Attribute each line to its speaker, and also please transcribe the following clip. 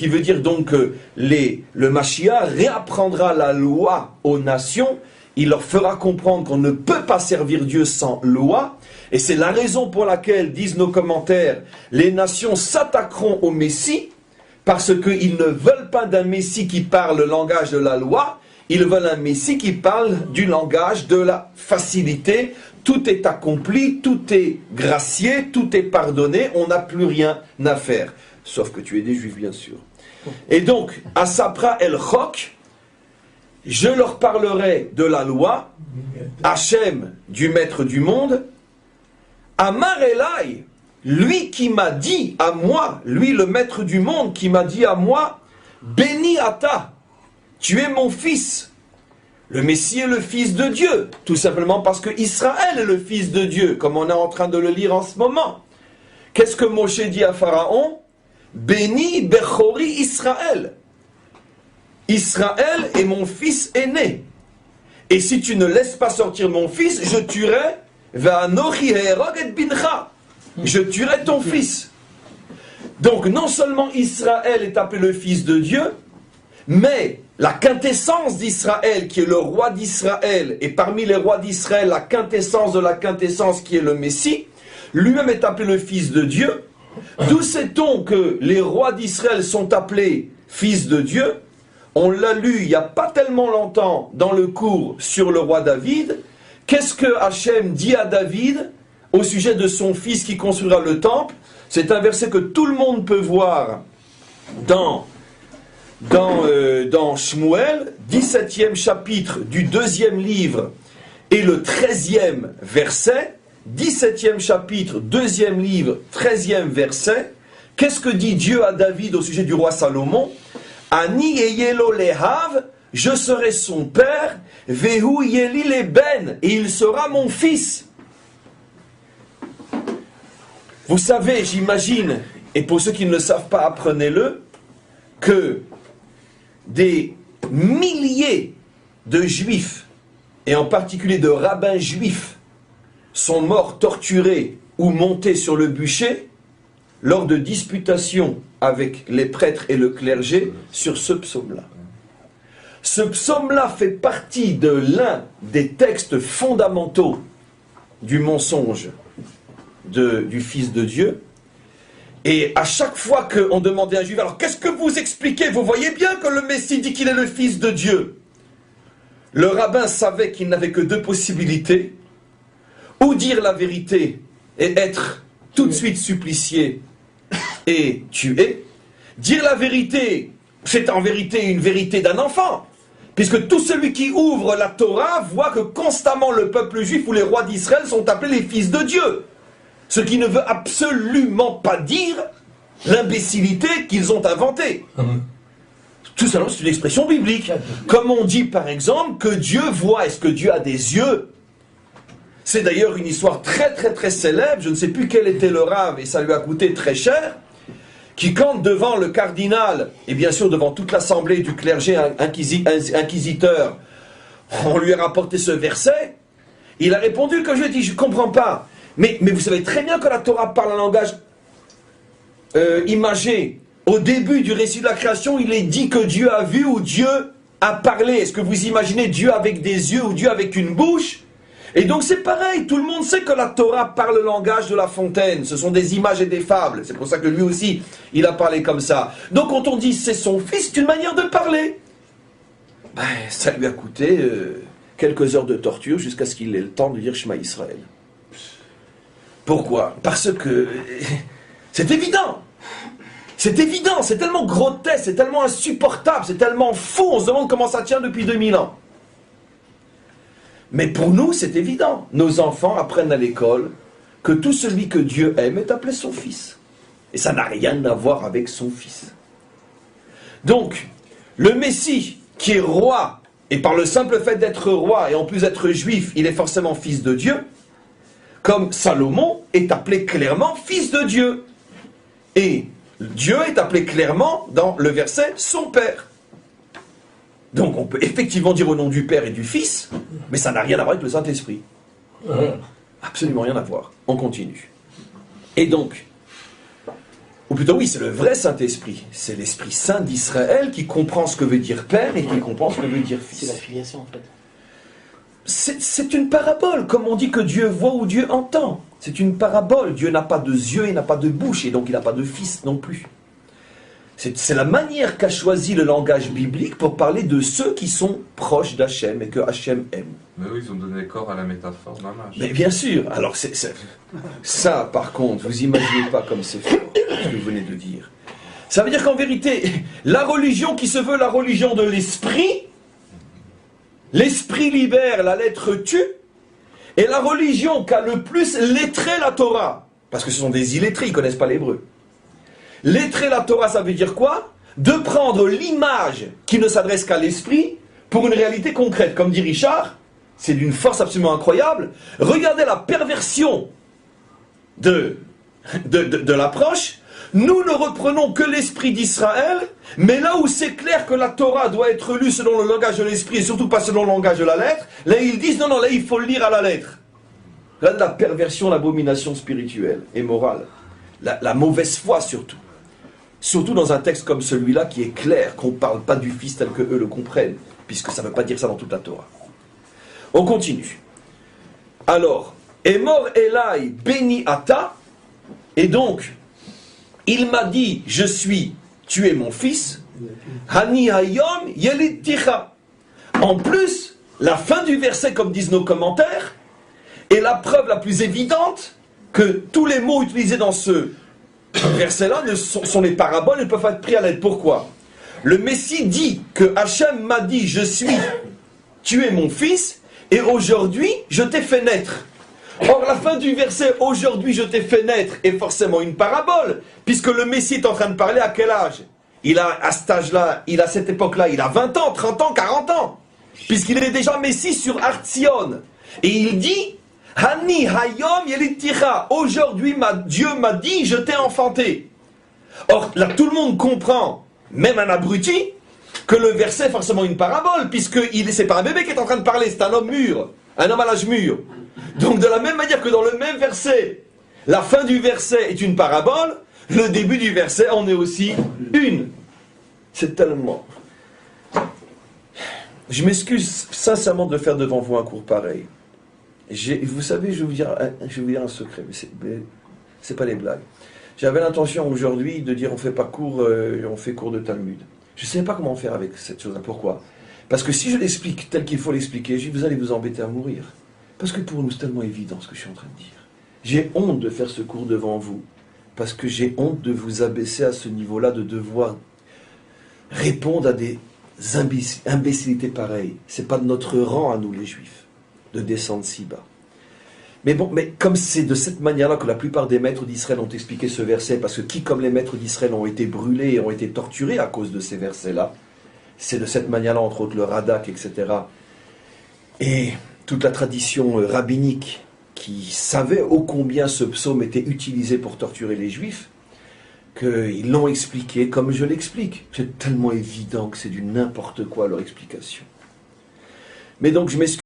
Speaker 1: qui veut dire donc que le Mashiach réapprendra la loi aux nations, il leur fera comprendre qu'on ne peut pas servir Dieu sans loi, et c'est la raison pour laquelle, disent nos commentaires, les nations s'attaqueront au Messie, parce qu'ils ne veulent pas d'un Messie qui parle le langage de la loi, ils veulent un Messie qui parle du langage de la facilité. Tout est accompli, tout est gracié, tout est pardonné, on n'a plus rien à faire. Sauf que tu es des Juifs, bien sûr. Et donc, à Sapra El Chok, je leur parlerai de la loi, Hachem, du maître du monde, Amar Elai, lui qui m'a dit à moi, lui le maître du monde qui m'a dit à moi, béni Ata, tu es mon fils. Le Messie est le fils de Dieu, tout simplement parce que Israël est le fils de Dieu, comme on est en train de le lire en ce moment. Qu'est-ce que Moshe dit à Pharaon? Béni Bechori Israël. Israël est mon fils aîné. Et si tu ne laisses pas sortir mon fils, je tuerai Ve'anochi herog et bincha. Je tuerai ton fils. Donc non seulement Israël est appelé le fils de Dieu, mais la quintessence d'Israël, qui est le roi d'Israël, et parmi les rois d'Israël, la quintessence de la quintessence qui est le Messie, lui-même est appelé le fils de Dieu. D'où sait-on que les rois d'Israël sont appelés fils de Dieu? On l'a lu il n'y a pas tellement longtemps dans le cours sur le roi David. Qu'est-ce que Hachem dit à David au sujet de son fils qui construira le temple? C'est un verset que tout le monde peut voir dans Shmuel, 17e chapitre du 2e livre et le 13e verset. 17e chapitre, 2e livre, 13e verset. Qu'est-ce que dit Dieu à David au sujet du roi Salomon? Ani eyelo lehav, je serai son père, vehu yeli leben, et il sera mon fils. Vous savez, j'imagine, et pour ceux qui ne le savent pas, apprenez-le, que des milliers de juifs, et en particulier de rabbins juifs, sont morts torturés ou montés sur le bûcher lors de disputations avec les prêtres et le clergé sur ce psaume-là. Ce psaume-là fait partie de l'un des textes fondamentaux du mensonge du Fils de Dieu. Et à chaque fois qu'on demandait à un juif, alors qu'est-ce que vous expliquez? Vous voyez bien que le Messie dit qu'il est le Fils de Dieu. Le rabbin savait qu'il n'avait que deux possibilités: ou dire la vérité et être tout de suite supplicié et tué. Dire la vérité, c'est en vérité une vérité d'un enfant, puisque tout celui qui ouvre la Torah voit que constamment le peuple juif ou les rois d'Israël sont appelés les fils de Dieu. Ce qui ne veut absolument pas dire l'imbécilité qu'ils ont inventée. Tout simplement, c'est une expression biblique. Comme on dit par exemple que Dieu voit, est-ce que Dieu a des yeux? C'est d'ailleurs une histoire très très très célèbre, je ne sais plus quel était le rave, et ça lui a coûté très cher, qui quand devant le cardinal, et bien sûr devant toute l'assemblée du clergé inquisiteur, on lui a rapporté ce verset, il a répondu que je dis, je ne comprends pas, mais vous savez très bien que la Torah parle un langage imagé. Au début du récit de la création, il est dit que Dieu a vu ou Dieu a parlé. Est-ce que vous imaginez Dieu avec des yeux ou Dieu avec une bouche? Et donc c'est pareil, tout le monde sait que la Torah parle le langage de La Fontaine, ce sont des images et des fables, c'est pour ça que lui aussi, il a parlé comme ça. Donc quand on dit c'est son fils, c'est une manière de parler. Ben, ça lui a coûté quelques heures de torture jusqu'à ce qu'il ait le temps de dire Shema Israël. Pourquoi? Parce que c'est évident. C'est évident, c'est tellement grotesque, c'est tellement insupportable, c'est tellement fou, on se demande comment ça tient depuis 2000 ans. Mais pour nous, c'est évident. Nos enfants apprennent à l'école que tout celui que Dieu aime est appelé son fils. Et ça n'a rien à voir avec son fils. Donc, le Messie, qui est roi, et par le simple fait d'être roi, et en plus d'être juif, il est forcément fils de Dieu, comme Salomon est appelé clairement fils de Dieu. Et Dieu est appelé clairement, dans le verset, son Père. Donc on peut effectivement dire au nom du Père et du Fils, mais ça n'a rien à voir avec le Saint-Esprit. Absolument rien à voir. On continue. Et donc, Ou plutôt oui, c'est le vrai Saint-Esprit. C'est l'Esprit Saint d'Israël qui comprend ce que veut dire Père et qui comprend ce que veut dire Fils.
Speaker 2: C'est la filiation en fait.
Speaker 1: C'est une parabole, comme on dit que Dieu voit ou Dieu entend. C'est une parabole. Dieu n'a pas de yeux, il n'a pas de bouche, et donc il n'a pas de fils non plus. C'est la manière qu'a choisi le langage biblique pour parler de ceux qui sont proches d'Hachem et que Hachem aime.
Speaker 3: Mais oui, ils ont donné corps à la métaphore mamage.
Speaker 1: Mais bien sûr, alors ça par contre, vous imaginez pas comme c'est fort, ce que vous venez de dire. Ça veut dire qu'en vérité, la religion qui se veut la religion de l'esprit, l'esprit libère, la lettre tue, et la religion qui a le plus lettré la Torah, parce que ce sont des illettrés, ils ne connaissent pas l'hébreu. Lettrer la Torah, ça veut dire quoi? De prendre l'image qui ne s'adresse qu'à l'esprit pour une réalité concrète. Comme dit Richard, c'est d'une force absolument incroyable. Regardez la perversion de l'approche. Nous ne reprenons que l'esprit d'Israël, mais là où c'est clair que la Torah doit être lue selon le langage de l'esprit et surtout pas selon le langage de la lettre, là ils disent non, là il faut le lire à la lettre. Regardez la perversion, l'abomination spirituelle et morale. La mauvaise foi surtout. Surtout dans un texte comme celui-là qui est clair, qu'on ne parle pas du Fils tel que eux le comprennent, puisque ça ne veut pas dire ça dans toute la Torah. On continue. Alors, Emor Elai Beni Ata, et donc, il m'a dit, je suis, tu es mon fils, Hani Hayom Yelid Ticha. En plus, la fin du verset, comme disent nos commentaires, est la preuve la plus évidente que tous les mots utilisés dans ce versets-là sont les paraboles, ne peuvent pas être pris à l'aide. Pourquoi? Le Messie dit que Hachem m'a dit, je suis, tu es mon fils, et aujourd'hui, je t'ai fait naître. Or, la fin du verset, aujourd'hui, je t'ai fait naître, est forcément une parabole, puisque le Messie est en train de parler à quel âge? Il a, à cet âge-là, à cette époque-là, il a 20 ans, 30 ans, 40 ans, puisqu'il est déjà Messie sur Artsion. Et il dit, Hani Hayom Yeliticha, aujourd'hui Dieu m'a dit, je t'ai enfanté. Or, là, tout le monde comprend, même un abruti, que le verset est forcément une parabole, puisque c'est pas un bébé qui est en train de parler, c'est un homme mûr, un homme à l'âge mûr. Donc, de la même manière que dans le même verset, la fin du verset est une parabole, le début du verset en est aussi une. C'est tellement... Je m'excuse sincèrement de faire devant vous un cours pareil. Vous savez, je vais vous dire un secret, mais c'est pas les blagues. J'avais l'intention aujourd'hui de dire on fait pas cours, on fait cours de Talmud. Je ne sais pas comment faire avec cette chose-là. Pourquoi? Parce que si je l'explique tel qu'il faut l'expliquer, vous allez vous embêter à mourir. Parce que pour nous, c'est tellement évident ce que je suis en train de dire. J'ai honte de faire ce cours devant vous, parce que j'ai honte de vous abaisser à ce niveau-là, de devoir répondre à des imbécilités pareilles. C'est pas de notre rang à nous les Juifs de descendre si bas. Mais bon, mais comme c'est de cette manière-là que la plupart des maîtres d'Israël ont expliqué ce verset, parce que qui comme les maîtres d'Israël ont été brûlés et ont été torturés à cause de ces versets-là, c'est de cette manière-là, entre autres le Radak, etc. Et toute la tradition rabbinique qui savait ô combien ce psaume était utilisé pour torturer les Juifs, qu'ils l'ont expliqué comme je l'explique. C'est tellement évident que c'est du n'importe quoi leur explication. Mais donc je m'excuse.